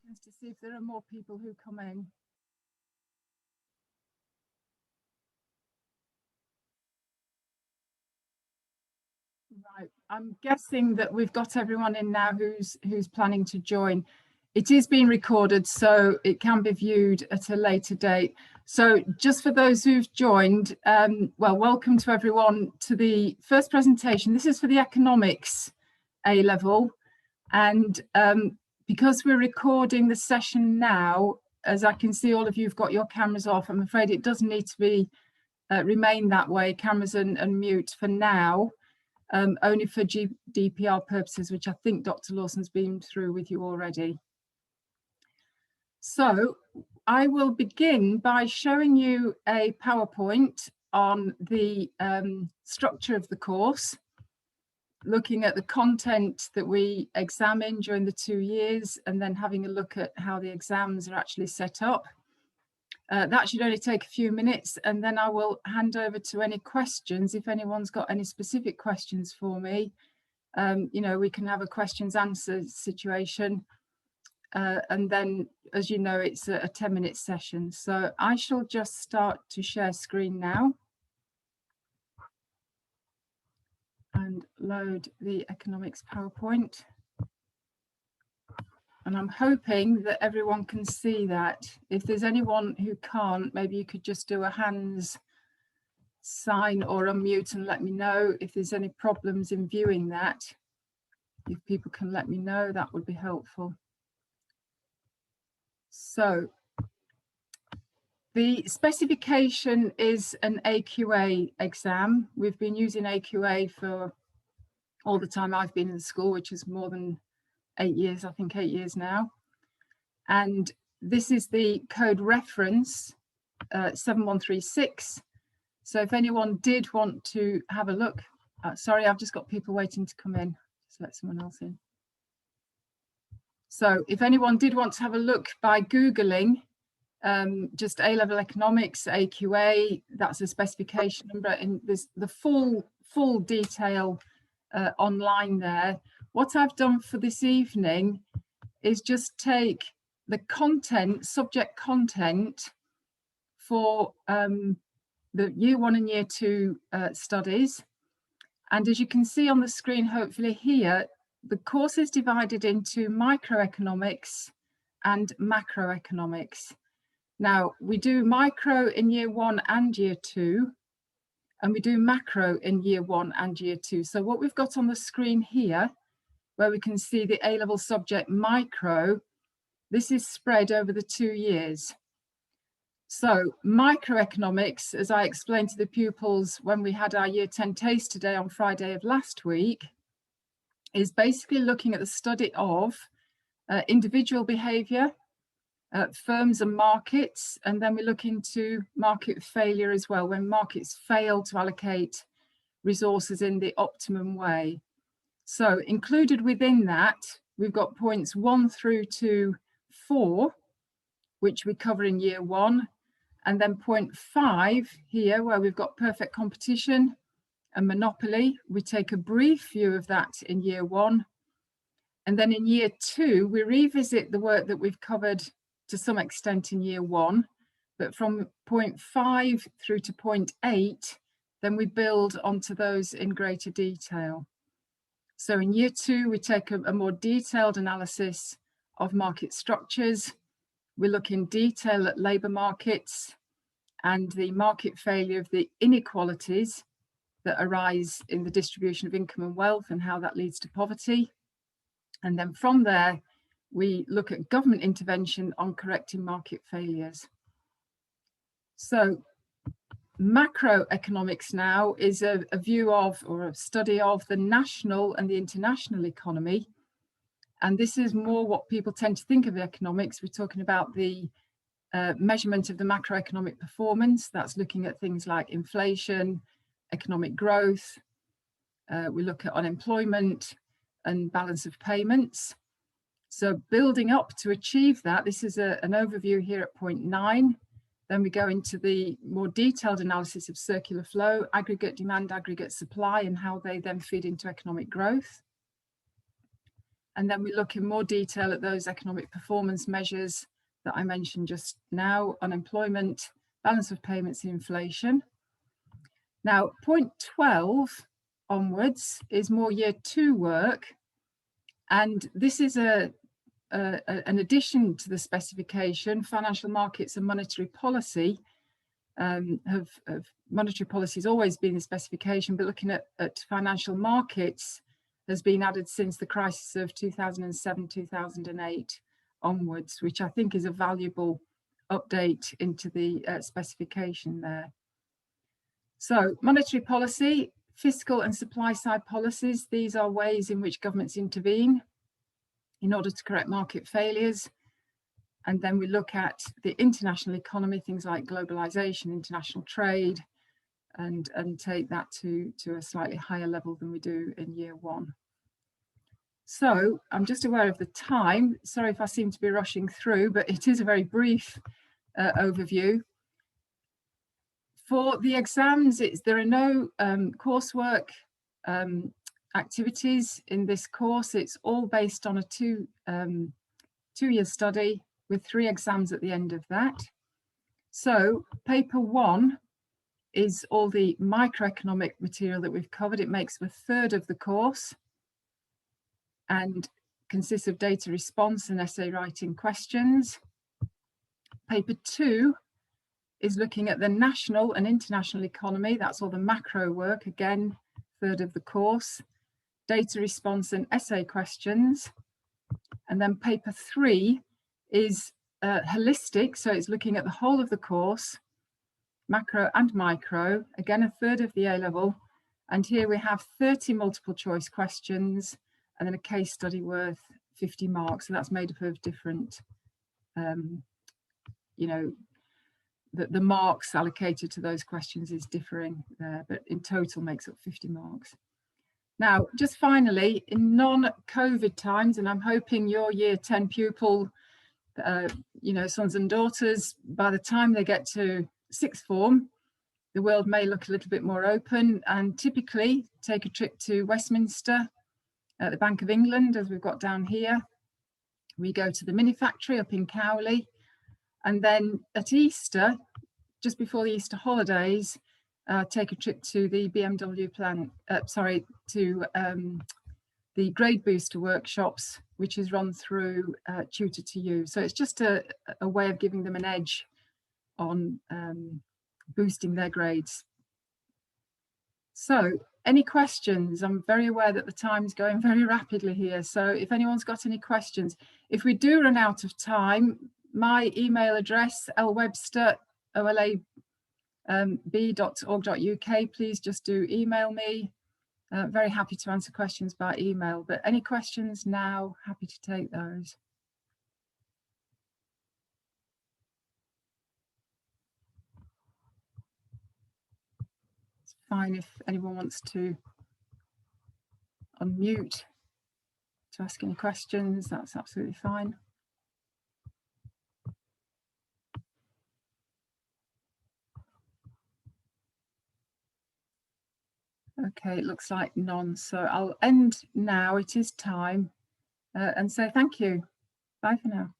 Just to see if there are more people who come in. Right, I'm guessing that we've got everyone in now who's planning to join. It is being recorded, so it can be viewed at a later date. So just for those who've joined, well, welcome to everyone to the first presentation. This is for the economics A-level. And because we're recording the session now, as I can see all of you've got your cameras off, I'm afraid it does need to be remain that way, cameras and mute for now. Only for GDPR purposes, which I think Dr. Lawson's been through with you already. So I will begin by showing you a PowerPoint on the structure of the course, looking at the content that we examine during the 2 years, and then having a look at how the exams are actually set up. That should only take a few minutes, and then I will hand over to any questions. If anyone's got any specific questions for me, you know, we can have a questions answers situation. And then, as you know, it's a 10-minute session. So I shall just start to share screen now and load the economics PowerPoint. And I'm hoping that everyone can see that. If there's anyone who can't, maybe you could just do a hands sign or unmute and let me know if there's any problems in viewing that. If people can let me know, that would be helpful. So the specification is an AQA exam. We've been using AQA for all the time I've been in school, which is more than 8 years, I think 8 years now. And this is the code reference 7136. So if anyone did want to have a look, sorry, I've just got people waiting to come in. Just let someone else in. So if anyone did want to have a look by Googling just A-level economics, AQA, that's a specification number, and there's the full detail online there. What I've done for this evening is just take the content, subject content for the year 1 and year 2 studies. And as you can see on the screen, hopefully here, the course is divided into microeconomics and macroeconomics. Now, we do micro in year 1 and year 2, and we do macro in year 1 and year 2. So what we've got on the screen here, where we can see the A-level subject micro, this is spread over the 2 years. So microeconomics, as I explained to the pupils when we had our year 10 taste today on Friday of last week, is basically looking at the study of individual behaviour, firms and markets, and then we look into market failure as well, when markets fail to allocate resources in the optimum way. So included within that, we've got points 1 through to 4, which we cover in year 1, and then point 5 here, where we've got perfect competition and monopoly. We take a brief view of that in year 1. And then in year 2, we revisit the work that we've covered to some extent in year 1, but from point 5 through to point 8, then we build onto those in greater detail. So in year 2, we take a more detailed analysis of market structures. We look in detail at labour markets and the market failure of the inequalities that arise in the distribution of income and wealth and how that leads to poverty. And then from there, we look at government intervention on correcting market failures. So macroeconomics now is a view of, or a study of, the national and the international economy. And this is more what people tend to think of economics. We're talking about the measurement of the macroeconomic performance. That's looking at things like inflation, economic growth. We look at unemployment and balance of payments. So building up to achieve that, this is an overview here at point 9. Then we go into the more detailed analysis of circular flow, aggregate demand, aggregate supply, and how they then feed into economic growth. And then we look in more detail at those economic performance measures that I mentioned just now: unemployment, balance of payments, and inflation. Now, point 12 onwards is more year 2 work. And this is an addition to the specification. Financial markets and monetary policy monetary policy has always been the specification, but looking at financial markets has been added since the crisis of 2007-2008 onwards, which I think is a valuable update into the specification there. So monetary policy, fiscal and supply side policies, these are ways in which governments intervene in order to correct market failures. And then we look at the international economy, things like globalization, international trade, and take that to a slightly higher level than we do in year 1. So I'm just aware of the time. Sorry if I seem to be rushing through, but it is a very brief overview. For the exams, there are no coursework activities in this course. It's all based on a two-year study with 3 exams at the end of that. So paper 1 is all the microeconomic material that we've covered. It makes a third of the course and consists of data response and essay writing questions. Paper 2 is looking at the national and international economy. That's all the macro work, again, third of the course, data response and essay questions. And then paper 3 is holistic, so it's looking at the whole of the course, macro and micro, again a third of the A-level, and here we have 30 multiple choice questions and then a case study worth 50 marks. So that's made up of different, you know, the marks allocated to those questions is differing there, but in total makes up 50 marks. Now, just finally, in non-COVID times, and I'm hoping your year 10 pupil, you know, sons and daughters, by the time they get to 6th form, the world may look a little bit more open, and typically take a trip to Westminster at the Bank of England, as we've got down here. We go to the Mini Factory up in Cowley, and then at Easter, just before the Easter holidays, take a trip to the BMW plant, to the Grade Booster workshops, which is run through Tutor to You. So it's just a way of giving them an edge on boosting their grades. So any questions? I'm very aware that the time's going very rapidly here. So if anyone's got any questions, if we do run out of time, my email address, lwebster@olab.org.uk, please just do email me. Very happy to answer questions by email, but any questions now, happy to take those. It's fine if anyone wants to unmute to ask any questions, that's absolutely fine. Okay, it looks like none, so I'll end now. It is time, and say thank you. Bye for now.